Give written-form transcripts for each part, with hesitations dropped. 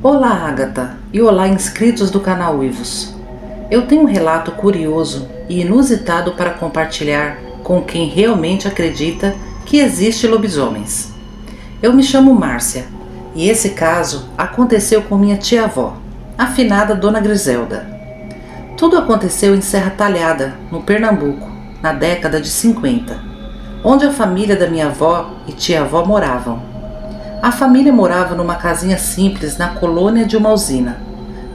Olá, Agatha, e olá, inscritos do canal Uivos. Eu tenho um relato curioso e inusitado para compartilhar com quem realmente acredita que existe lobisomens. Eu me chamo Márcia e esse caso aconteceu com minha tia-avó, a finada Dona Griselda. Tudo aconteceu em Serra Talhada, no Pernambuco, na década de 50, onde a família da minha avó e tia-avó moravam. A família morava numa casinha simples na colônia de uma usina.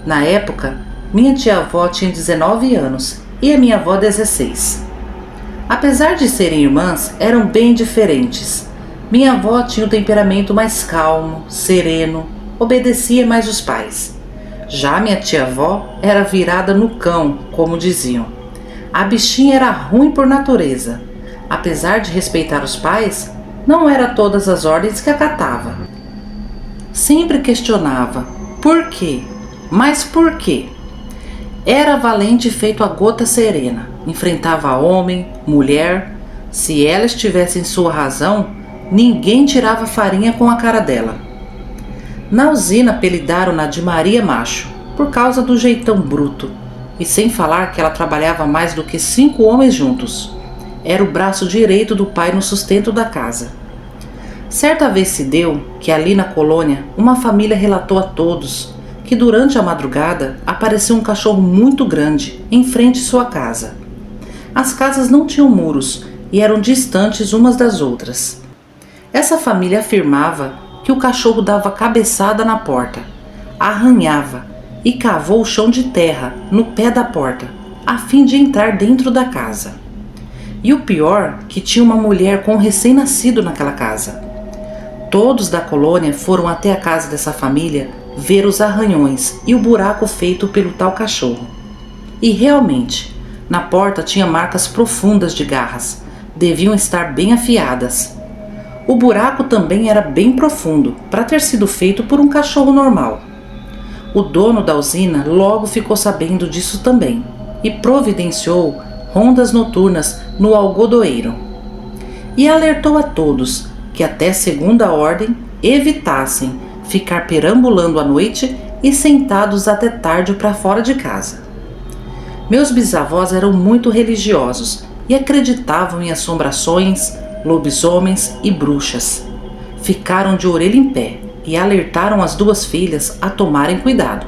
Na época, minha tia-avó tinha 19 anos e a minha avó 16. Apesar de serem irmãs, eram bem diferentes. Minha avó tinha um temperamento mais calmo, sereno, obedecia mais os pais. Já minha tia-avó era virada no cão, como diziam. A bichinha era ruim por natureza. Apesar de respeitar os pais, não era todas as ordens que acatava. Sempre questionava, por quê? Mas por quê? Era valente feito a gota serena, enfrentava homem, mulher. Se ela estivesse em sua razão, ninguém tirava farinha com a cara dela. Na usina apelidaram-na de Maria Macho, por causa do jeitão bruto, e sem falar que ela trabalhava mais do que 5 homens juntos. Era o braço direito do pai no sustento da casa. Certa vez se deu que ali na colônia uma família relatou a todos que durante a madrugada apareceu um cachorro muito grande em frente à sua casa. As casas não tinham muros e eram distantes umas das outras. Essa família afirmava que o cachorro dava cabeçada na porta, arranhava e cavou o chão de terra no pé da porta, a fim de entrar dentro da casa. E o pior, que tinha uma mulher com um recém-nascido naquela casa. Todos da colônia foram até a casa dessa família ver os arranhões e o buraco feito pelo tal cachorro. E realmente, na porta tinha marcas profundas de garras, deviam estar bem afiadas. O buraco também era bem profundo, para ter sido feito por um cachorro normal. O dono da usina logo ficou sabendo disso também e providenciou rondas noturnas no algodoeiro. E alertou a todos que até segunda ordem evitassem ficar perambulando à noite e sentados até tarde para fora de casa. Meus bisavós eram muito religiosos e acreditavam em assombrações, lobisomens e bruxas. Ficaram de orelha em pé e alertaram as 2 filhas a tomarem cuidado.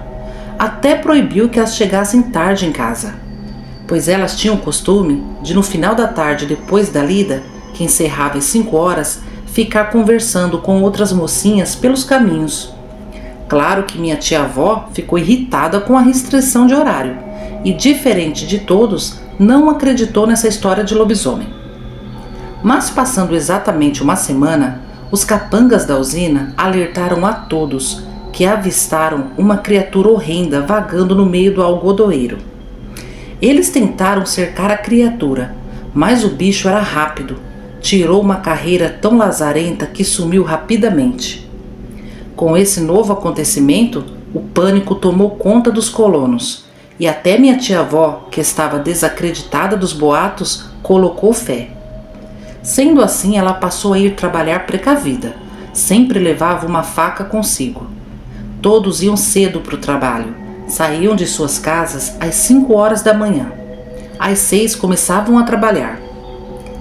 Até proibiu que elas chegassem tarde em casa, pois elas tinham o costume de, no final da tarde depois da lida, que encerrava às 5 horas, ficar conversando com outras mocinhas pelos caminhos. Claro que minha tia-avó ficou irritada com a restrição de horário e, diferente de todos, não acreditou nessa história de lobisomem. Mas passando exatamente uma semana, os capangas da usina alertaram a todos que avistaram uma criatura horrenda vagando no meio do algodoeiro. Eles tentaram cercar a criatura, mas o bicho era rápido. Tirou uma carreira tão lazarenta que sumiu rapidamente. Com esse novo acontecimento, o pânico tomou conta dos colonos e até minha tia-avó, que estava desacreditada dos boatos, colocou fé. Sendo assim, ela passou a ir trabalhar precavida, sempre levava uma faca consigo. Todos iam cedo para o trabalho, saíam de suas casas às 5 horas da manhã. Às 6 começavam a trabalhar.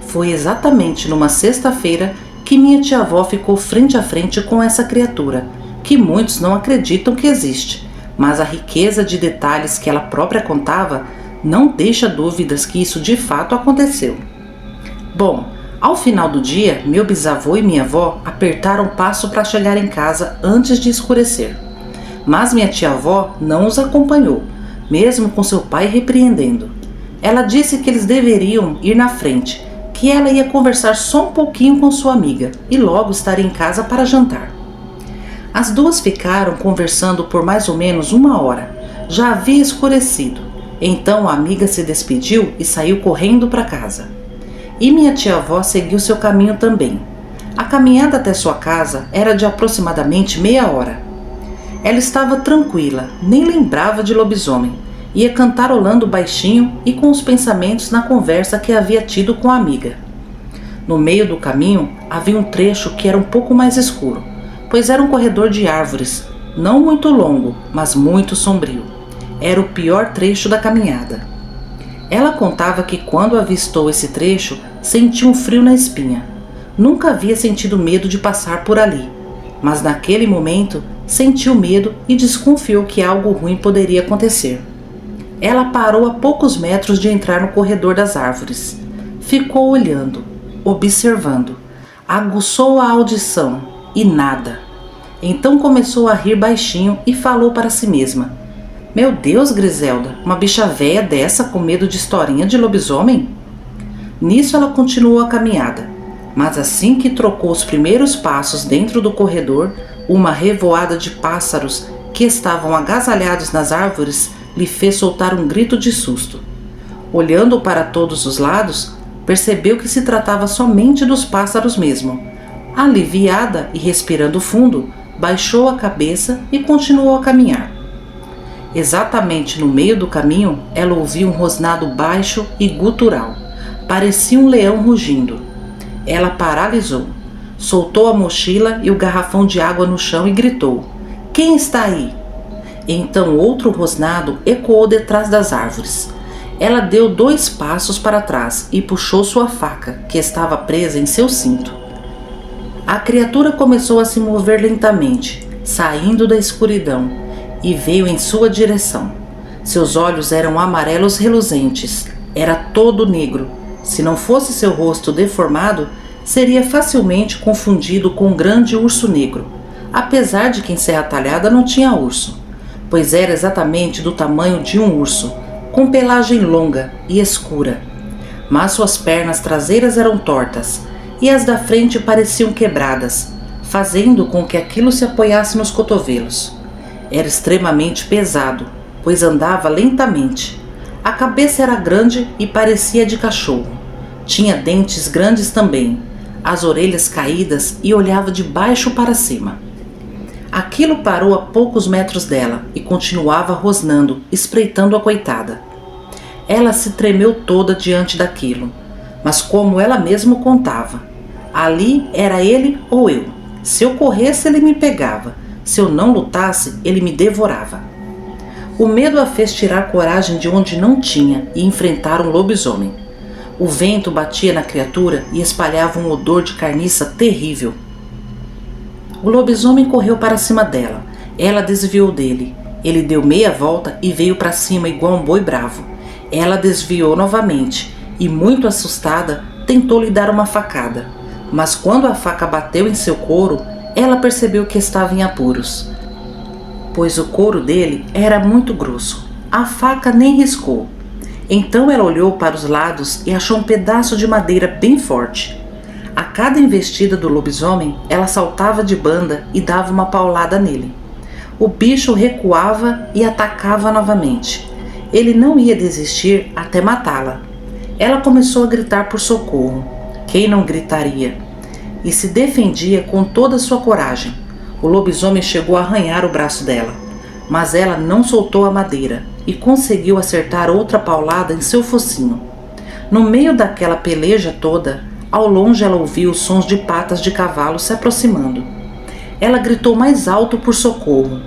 Foi exatamente numa sexta-feira que minha tia-avó ficou frente a frente com essa criatura, que muitos não acreditam que existe, mas a riqueza de detalhes que ela própria contava não deixa dúvidas que isso de fato aconteceu. Bom, ao final do dia, meu bisavô e minha avó apertaram o passo para chegar em casa antes de escurecer. Mas minha tia-avó não os acompanhou, mesmo com seu pai repreendendo. Ela disse que eles deveriam ir na frente, que ela ia conversar só um pouquinho com sua amiga e logo estaria em casa para jantar. As 2 ficaram conversando por mais ou menos 1 hora. Já havia escurecido. Então a amiga se despediu e saiu correndo para casa. E minha tia-avó seguiu seu caminho também. A caminhada até sua casa era de aproximadamente meia hora. Ela estava tranquila, nem lembrava de lobisomem. Ia cantarolando baixinho e com os pensamentos na conversa que havia tido com a amiga. No meio do caminho havia um trecho que era um pouco mais escuro, pois era um corredor de árvores, não muito longo, mas muito sombrio. Era o pior trecho da caminhada. Ela contava que quando avistou esse trecho, sentiu um frio na espinha. Nunca havia sentido medo de passar por ali, mas naquele momento sentiu medo e desconfiou que algo ruim poderia acontecer. Ela parou a poucos metros de entrar no corredor das árvores. Ficou olhando, observando, aguçou a audição e nada. Então começou a rir baixinho e falou para si mesma: Meu Deus, Griselda, uma bicha véia dessa com medo de historinha de lobisomem? Nisso ela continuou a caminhada, mas assim que trocou os primeiros passos dentro do corredor, uma revoada de pássaros que estavam agasalhados nas árvores lhe fez soltar um grito de susto. Olhando para todos os lados, percebeu que se tratava somente dos pássaros mesmo. Aliviada e respirando fundo, baixou a cabeça e continuou a caminhar. Exatamente no meio do caminho, ela ouviu um rosnado baixo e gutural. Parecia um leão rugindo. Ela paralisou, soltou a mochila e o garrafão de água no chão e gritou: Quem está aí? Então outro rosnado ecoou detrás das árvores. Ela deu 2 passos para trás e puxou sua faca, que estava presa em seu cinto. A criatura começou a se mover lentamente, saindo da escuridão, e veio em sua direção. Seus olhos eram amarelos reluzentes, era todo negro. Se não fosse seu rosto deformado, seria facilmente confundido com um grande urso negro, apesar de que em Serra Talhada não tinha urso, pois era exatamente do tamanho de um urso, com pelagem longa e escura. Mas suas pernas traseiras eram tortas, e as da frente pareciam quebradas, fazendo com que aquilo se apoiasse nos cotovelos. Era extremamente pesado, pois andava lentamente. A cabeça era grande e parecia de cachorro. Tinha dentes grandes também, as orelhas caídas e olhava de baixo para cima. Aquilo parou a poucos metros dela e continuava rosnando, espreitando a coitada. Ela se tremeu toda diante daquilo, mas como ela mesma contava, ali era ele ou eu. Se eu corresse, ele me pegava. Se eu não lutasse, ele me devorava. O medo a fez tirar coragem de onde não tinha e enfrentar um lobisomem. O vento batia na criatura e espalhava um odor de carniça terrível. O lobisomem correu para cima dela. Ela desviou dele. Ele deu meia volta e veio para cima igual um boi bravo. Ela desviou novamente e, muito assustada, tentou lhe dar uma facada. Mas quando a faca bateu em seu couro, ela percebeu que estava em apuros, pois o couro dele era muito grosso. A faca nem riscou. Então ela olhou para os lados e achou um pedaço de madeira bem forte. A cada investida do lobisomem, ela saltava de banda e dava uma paulada nele. O bicho recuava e atacava novamente. Ele não ia desistir até matá-la. Ela começou a gritar por socorro. Quem não gritaria? E se defendia com toda a sua coragem. O lobisomem chegou a arranhar o braço dela, mas ela não soltou a madeira e conseguiu acertar outra paulada em seu focinho. No meio daquela peleja toda, ao longe ela ouviu os sons de patas de cavalo se aproximando. Ela gritou mais alto por socorro.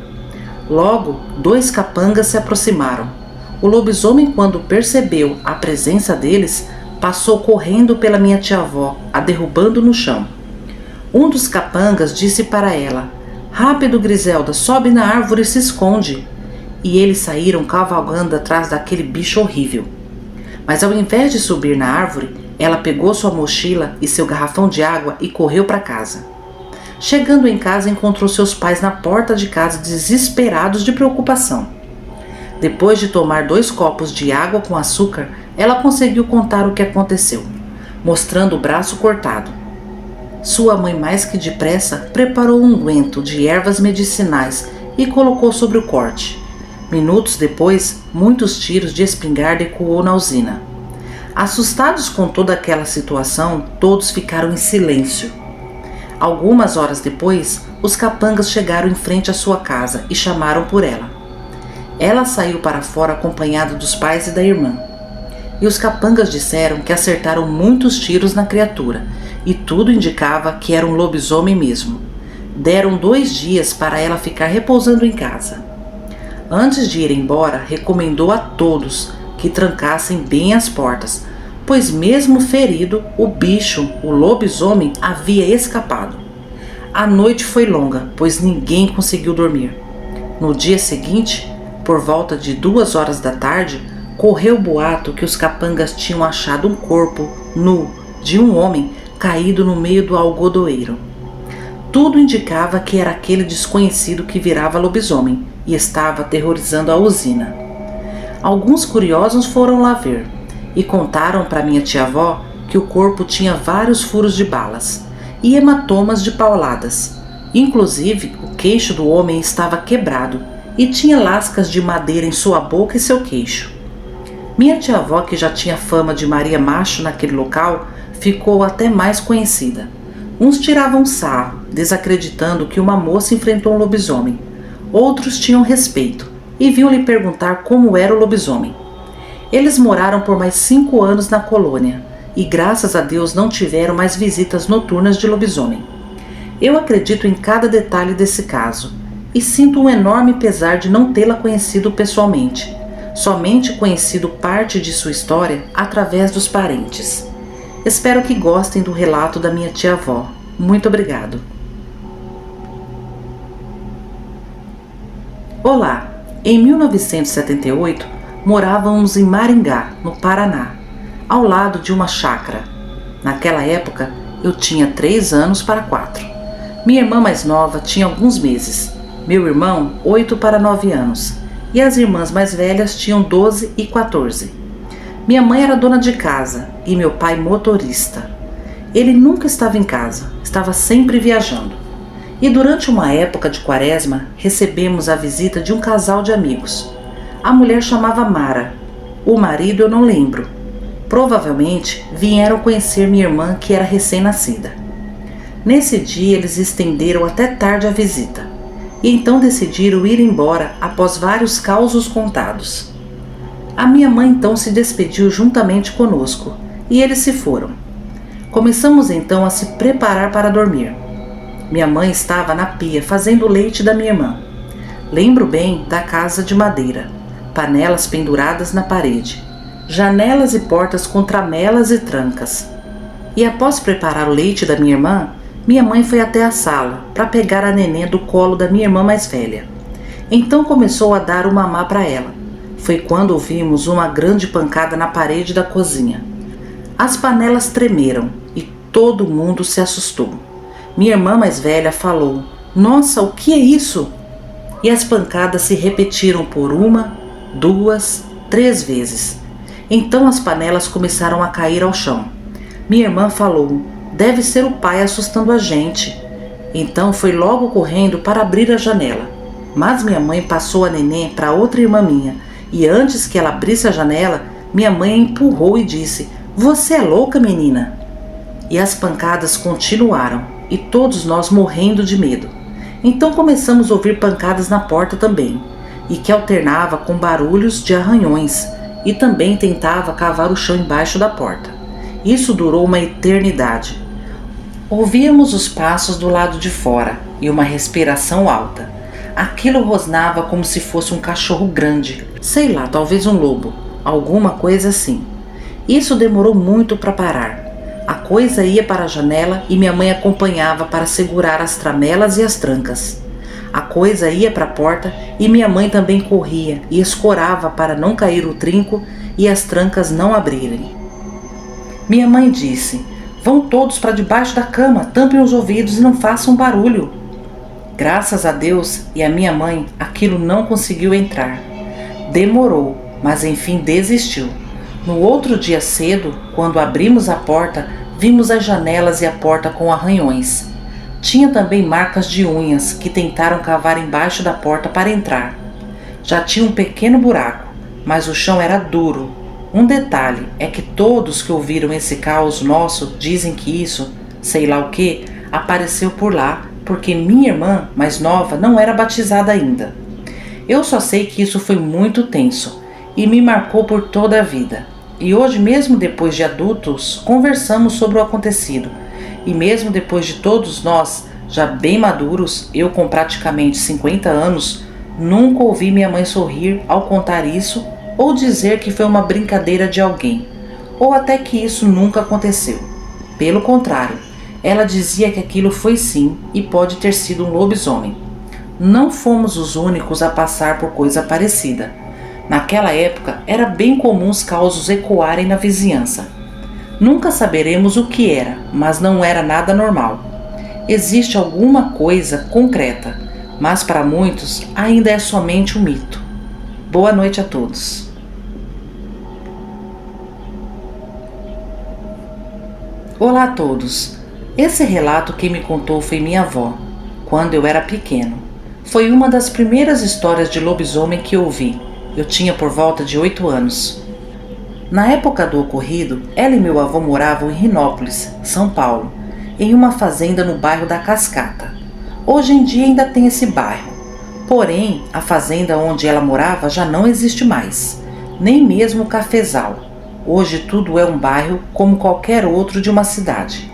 Logo, 2 capangas se aproximaram. O lobisomem, quando percebeu a presença deles, passou correndo pela minha tia-avó, a derrubando no chão. Um dos capangas disse para ela: Rápido, Griselda, sobe na árvore e se esconde. E eles saíram cavalgando atrás daquele bicho horrível. Mas ao invés de subir na árvore, ela pegou sua mochila e seu garrafão de água e correu para casa. Chegando em casa, encontrou seus pais na porta de casa desesperados de preocupação. Depois de tomar 2 copos de água com açúcar, ela conseguiu contar o que aconteceu, mostrando o braço cortado. Sua mãe, mais que depressa, preparou um unguento de ervas medicinais e colocou sobre o corte. Minutos depois, muitos tiros de espingarda ecoou na usina. Assustados com toda aquela situação, todos ficaram em silêncio. Algumas horas depois, os capangas chegaram em frente à sua casa e chamaram por ela. Ela saiu para fora acompanhada dos pais e da irmã. E os capangas disseram que acertaram muitos tiros na criatura, e tudo indicava que era um lobisomem mesmo. Deram 2 dias para ela ficar repousando em casa. Antes de ir embora, recomendou a todos que trancassem bem as portas, pois mesmo ferido, o bicho, o lobisomem, havia escapado. A noite foi longa, pois ninguém conseguiu dormir. No dia seguinte, por volta de 2 horas da tarde, correu o boato que os capangas tinham achado um corpo nu de um homem caído no meio do algodoeiro. Tudo indicava que era aquele desconhecido que virava lobisomem e estava aterrorizando a usina. Alguns curiosos foram lá ver e contaram para minha tia-avó que o corpo tinha vários furos de balas e hematomas de pauladas. Inclusive, o queixo do homem estava quebrado e tinha lascas de madeira em sua boca e seu queixo. Minha tia-avó, que já tinha fama de Maria Macho naquele local, ficou até mais conhecida. Uns tiravam sarro, desacreditando que uma moça enfrentou um lobisomem. Outros tinham respeito e vinham lhe perguntar como era o lobisomem. Eles moraram por mais 5 anos na colônia e graças a Deus não tiveram mais visitas noturnas de lobisomem. Eu acredito em cada detalhe desse caso e sinto um enorme pesar de não tê-la conhecido pessoalmente, somente conhecido parte de sua história através dos parentes. Espero que gostem do relato da minha tia-avó. Muito obrigado. Olá! Em 1978, morávamos em Maringá, no Paraná, ao lado de uma chácara. Naquela época, eu tinha 3 anos para 4. Minha irmã mais nova tinha alguns meses, meu irmão 8 para 9 anos, e as irmãs mais velhas tinham 12 e 14. Minha mãe era dona de casa e meu pai motorista. Ele nunca estava em casa, estava sempre viajando. E durante uma época de quaresma, recebemos a visita de um casal de amigos. A mulher chamava Mara, o marido eu não lembro. Provavelmente vieram conhecer minha irmã, que era recém-nascida. Nesse dia eles estenderam até tarde a visita, e então decidiram ir embora após vários causos contados. A minha mãe então se despediu juntamente conosco, e eles se foram. Começamos então a se preparar para dormir. Minha mãe estava na pia fazendo o leite da minha irmã. Lembro bem da casa de madeira, panelas penduradas na parede, janelas e portas com tramelas e trancas. E após preparar o leite da minha irmã, minha mãe foi até a sala para pegar a neném do colo da minha irmã mais velha. Então começou a dar o mamá para ela. Foi quando ouvimos uma grande pancada na parede da cozinha. As panelas tremeram e todo mundo se assustou. Minha irmã mais velha falou: "Nossa, o que é isso?" E as pancadas se repetiram por 1, 2, 3 vezes. Então as panelas começaram a cair ao chão. Minha irmã falou: "Deve ser o pai assustando a gente." Então foi logo correndo para abrir a janela. Mas minha mãe passou a neném para outra irmã minha, e antes que ela abrisse a janela, minha mãe a empurrou e disse: "Você é louca, menina?" E as pancadas continuaram, e todos nós morrendo de medo. Então começamos a ouvir pancadas na porta também, e que alternava com barulhos de arranhões, e também tentava cavar o chão embaixo da porta. Isso durou uma eternidade. Ouvíamos os passos do lado de fora e uma respiração alta. Aquilo rosnava como se fosse um cachorro grande, sei lá, talvez um lobo, alguma coisa assim. Isso demorou muito para parar. A coisa ia para a janela e minha mãe acompanhava para segurar as tramelas e as trancas. A coisa ia para a porta e minha mãe também corria e escorava para não cair o trinco e as trancas não abrirem. Minha mãe disse: "Vão todos para debaixo da cama, tampem os ouvidos e não façam barulho." Graças a Deus e a minha mãe, aquilo não conseguiu entrar. Demorou, mas enfim desistiu. No outro dia cedo, quando abrimos a porta, vimos as janelas e a porta com arranhões. Tinha também marcas de unhas que tentaram cavar embaixo da porta para entrar. Já tinha um pequeno buraco, mas o chão era duro. Um detalhe é que todos que ouviram esse caos nosso dizem que isso, sei lá o que, apareceu por lá, porque minha irmã mais nova não era batizada ainda. Eu só sei que isso foi muito tenso e me marcou por toda a vida. E hoje, mesmo depois de adultos, conversamos sobre o acontecido. E mesmo depois de todos nós Já bem maduros, eu com praticamente 50 anos, nunca ouvi minha mãe sorrir ao contar isso ou dizer que foi uma brincadeira de alguém, ou até que isso nunca aconteceu. Pelo contrário, ela dizia que aquilo foi sim e pode ter sido um lobisomem. Não fomos os únicos a passar por coisa parecida. Naquela época era bem comum os causos ecoarem na vizinhança. Nunca saberemos o que era, mas não era nada normal. Existe alguma coisa concreta, mas para muitos ainda é somente um mito. Boa noite a todos. Olá a todos. Esse relato quem me contou foi minha avó, quando eu era pequeno. Foi uma das primeiras histórias de lobisomem que ouvi. Eu tinha por volta de 8 anos. Na época do ocorrido, ela e meu avô moravam em Rinópolis, São Paulo, em uma fazenda no bairro da Cascata. Hoje em dia ainda tem esse bairro, porém a fazenda onde ela morava já não existe mais, nem mesmo o cafezal. Hoje tudo é um bairro como qualquer outro de uma cidade.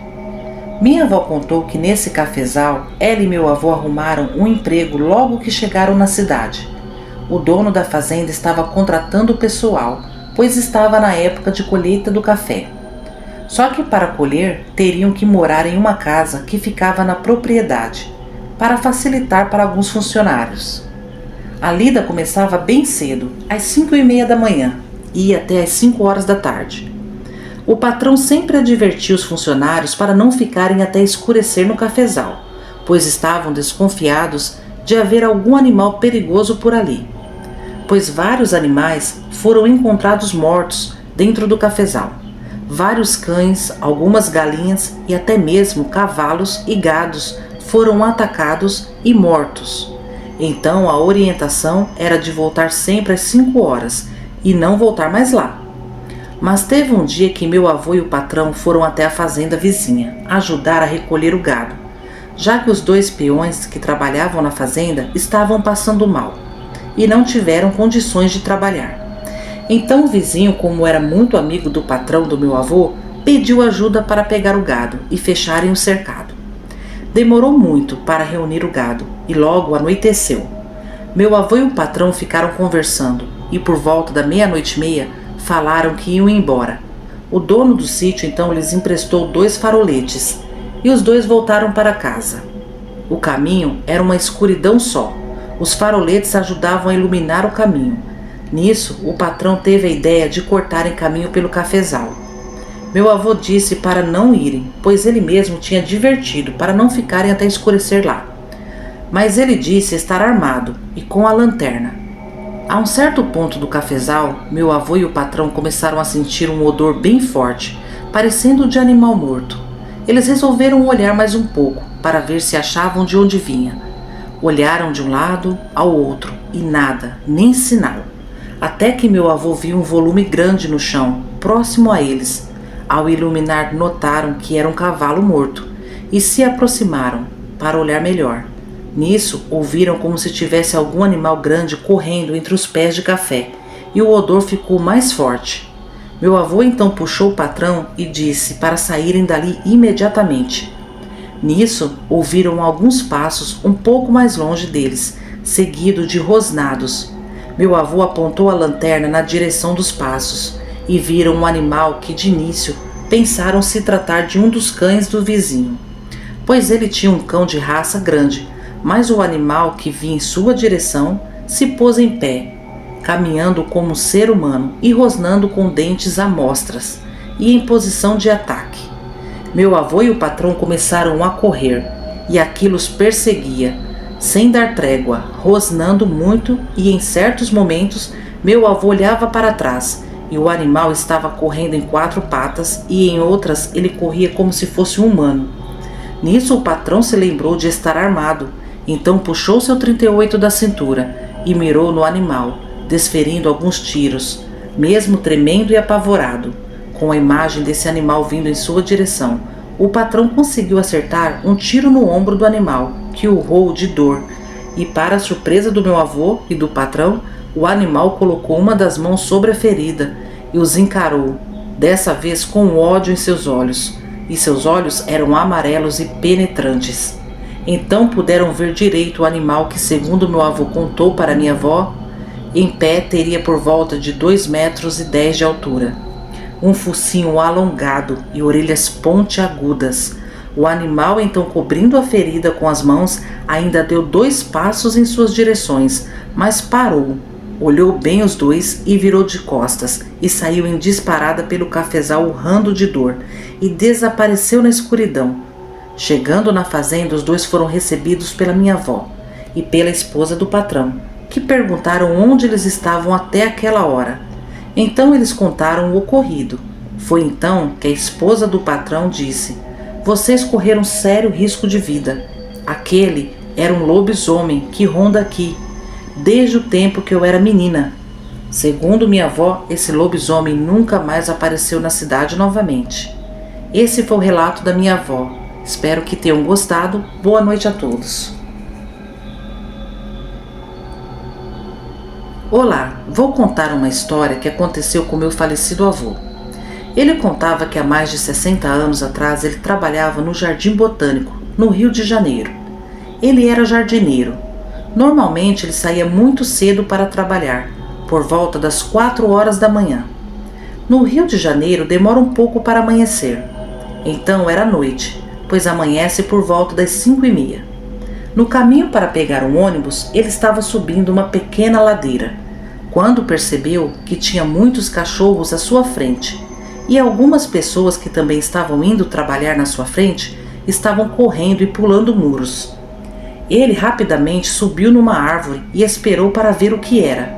Minha avó contou que nesse cafezal, ela e meu avô arrumaram um emprego logo que chegaram na cidade. O dono da fazenda estava contratando o pessoal, pois estava na época de colheita do café. Só que para colher, teriam que morar em uma casa que ficava na propriedade, para facilitar para alguns funcionários. A lida começava bem cedo, às 5:30 da manhã, e ia até às 5 horas da tarde. O patrão sempre advertia os funcionários para não ficarem até escurecer no cafezal, pois estavam desconfiados de haver algum animal perigoso por ali, pois vários animais foram encontrados mortos dentro do cafezal. Vários cães, algumas galinhas e até mesmo cavalos e gados foram atacados e mortos. Então a orientação era de voltar sempre às 5 horas e não voltar mais lá. Mas teve um dia que meu avô e o patrão foram até a fazenda vizinha ajudar a recolher o gado, já que os 2 peões que trabalhavam na fazenda estavam passando mal e não tiveram condições de trabalhar. Então o vizinho, como era muito amigo do patrão do meu avô, pediu ajuda para pegar o gado e fecharem o cercado. Demorou muito para reunir o gado e logo anoiteceu. Meu avô e o patrão ficaram conversando e por volta da 00:30 falaram que iam embora. O dono do sítio então lhes emprestou 2 faroletes e os 2 voltaram para casa. O caminho era uma escuridão só. Os faroletes ajudavam a iluminar o caminho. Nisso, o patrão teve a ideia de cortarem caminho pelo cafezal. Meu avô disse para não irem, pois ele mesmo tinha advertido para não ficarem até escurecer lá. Mas ele disse estar armado e com a lanterna. A um certo ponto do cafezal, meu avô e o patrão começaram a sentir um odor bem forte, parecendo de animal morto. Eles resolveram olhar mais um pouco, para ver se achavam de onde vinha. Olharam de um lado ao outro e nada, nem sinal. Até que meu avô viu um volume grande no chão, próximo a eles. Ao iluminar, notaram que era um cavalo morto e se aproximaram para olhar melhor. Nisso, ouviram como se tivesse algum animal grande correndo entre os pés de café e o odor ficou mais forte. Meu avô então puxou o patrão e disse para saírem dali imediatamente. Nisso, ouviram alguns passos um pouco mais longe deles, seguido de rosnados. Meu avô apontou a lanterna na direção dos passos e viram um animal que de início pensaram se tratar de um dos cães do vizinho, pois ele tinha um cão de raça grande, mas o animal que vinha em sua direção se pôs em pé, caminhando como um ser humano e rosnando com dentes à mostras e em posição de ataque. Meu avô e o patrão começaram a correr e aquilo os perseguia, sem dar trégua, rosnando muito e em certos momentos meu avô olhava para trás e o animal estava correndo em 4 patas e em outras ele corria como se fosse um humano. Nisso o patrão se lembrou de estar armado, então puxou seu 38 da cintura e mirou no animal, desferindo alguns tiros, mesmo tremendo e apavorado. Com a imagem desse animal vindo em sua direção, o patrão conseguiu acertar um tiro no ombro do animal, que urrou de dor, e para a surpresa do meu avô e do patrão, o animal colocou uma das mãos sobre a ferida e os encarou, dessa vez com ódio em seus olhos, e seus olhos eram amarelos e penetrantes. Então puderam ver direito o animal que, segundo meu avô contou para minha avó, em pé teria por volta de 2,10 metros de altura. Um focinho alongado e orelhas pontiagudas. O animal, então, cobrindo a ferida com as mãos, ainda deu 2 passos em suas direções, mas parou, olhou bem os dois e virou de costas, e saiu em disparada pelo cafezal urrando de dor, e desapareceu na escuridão. Chegando na fazenda, os dois foram recebidos pela minha avó e pela esposa do patrão, que perguntaram onde eles estavam até aquela hora. Então eles contaram o ocorrido. Foi então que a esposa do patrão disse: "Vocês correram sério risco de vida. Aquele era um lobisomem que ronda aqui, desde o tempo que eu era menina." Segundo minha avó, esse lobisomem nunca mais apareceu na cidade novamente. Esse foi o relato da minha avó. Espero que tenham gostado. Boa noite a todos. Olá, vou contar uma história que aconteceu com meu falecido avô. Ele contava que há mais de 60 anos atrás ele trabalhava no Jardim Botânico, no Rio de Janeiro. Ele era jardineiro. Normalmente ele saía muito cedo para trabalhar, por volta das 4 horas da manhã. No Rio de Janeiro demora um pouco para amanhecer. Então era noite, pois amanhece por volta das 5:30. No caminho para pegar um ônibus, ele estava subindo uma pequena ladeira, quando percebeu que tinha muitos cachorros à sua frente, e algumas pessoas que também estavam indo trabalhar na sua frente estavam correndo e pulando muros. Ele rapidamente subiu numa árvore e esperou para ver o que era.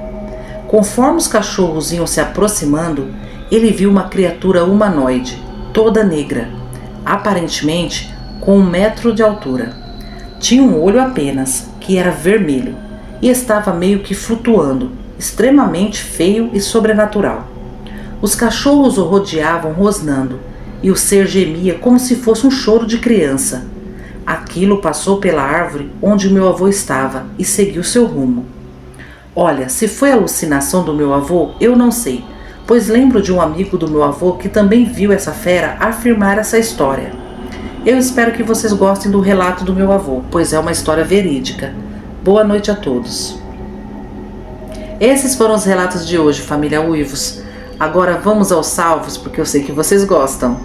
Conforme os cachorros iam se aproximando, ele viu uma criatura humanoide, toda negra, aparentemente com 1 metro de altura. Tinha um olho apenas, que era vermelho, e estava meio que flutuando, extremamente feio e sobrenatural. Os cachorros o rodeavam rosnando, e o ser gemia como se fosse um choro de criança. Aquilo passou pela árvore onde meu avô estava e seguiu seu rumo. Olha, se foi alucinação do meu avô, eu não sei, pois lembro de um amigo do meu avô que também viu essa fera afirmar essa história. Eu espero que vocês gostem do relato do meu avô, pois é uma história verídica. Boa noite a todos. Esses foram os relatos de hoje, família Uivos. Agora vamos aos salvos, porque eu sei que vocês gostam.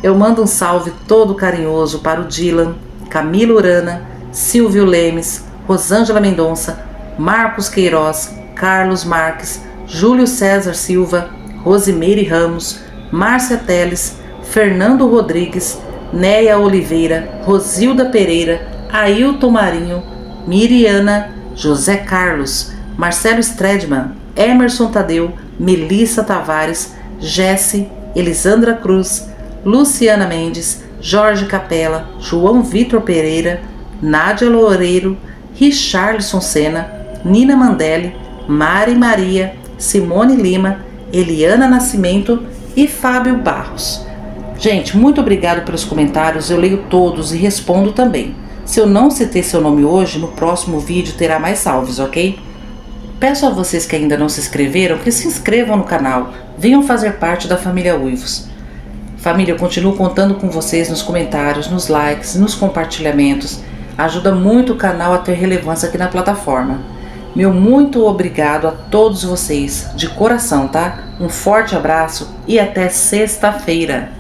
Eu mando um salve todo carinhoso para o Dylan, Camila Urana, Silvio Lemes, Rosângela Mendonça, Marcos Queiroz, Carlos Marques, Júlio César Silva, Rosimeire Ramos, Márcia Teles, Fernando Rodrigues, Néia Oliveira, Rosilda Pereira, Ailton Marinho, Miriana, José Carlos, Marcelo Stredman, Emerson Tadeu, Melissa Tavares, Jesse, Elisandra Cruz, Luciana Mendes, Jorge Capella, João Vitor Pereira, Nádia Loureiro, Richarlison Sena, Nina Mandelli, Mari Maria, Simone Lima, Eliana Nascimento e Fábio Barros. Gente, muito obrigado pelos comentários, eu leio todos e respondo também. Se eu não citei seu nome hoje, no próximo vídeo terá mais salves, ok? Peço a vocês que ainda não se inscreveram, que se inscrevam no canal, venham fazer parte da família Uivos. Família, eu continuo contando com vocês nos comentários, nos likes, nos compartilhamentos. Ajuda muito o canal a ter relevância aqui na plataforma. Meu muito obrigado a todos vocês, de coração, tá? Um forte abraço e até sexta-feira.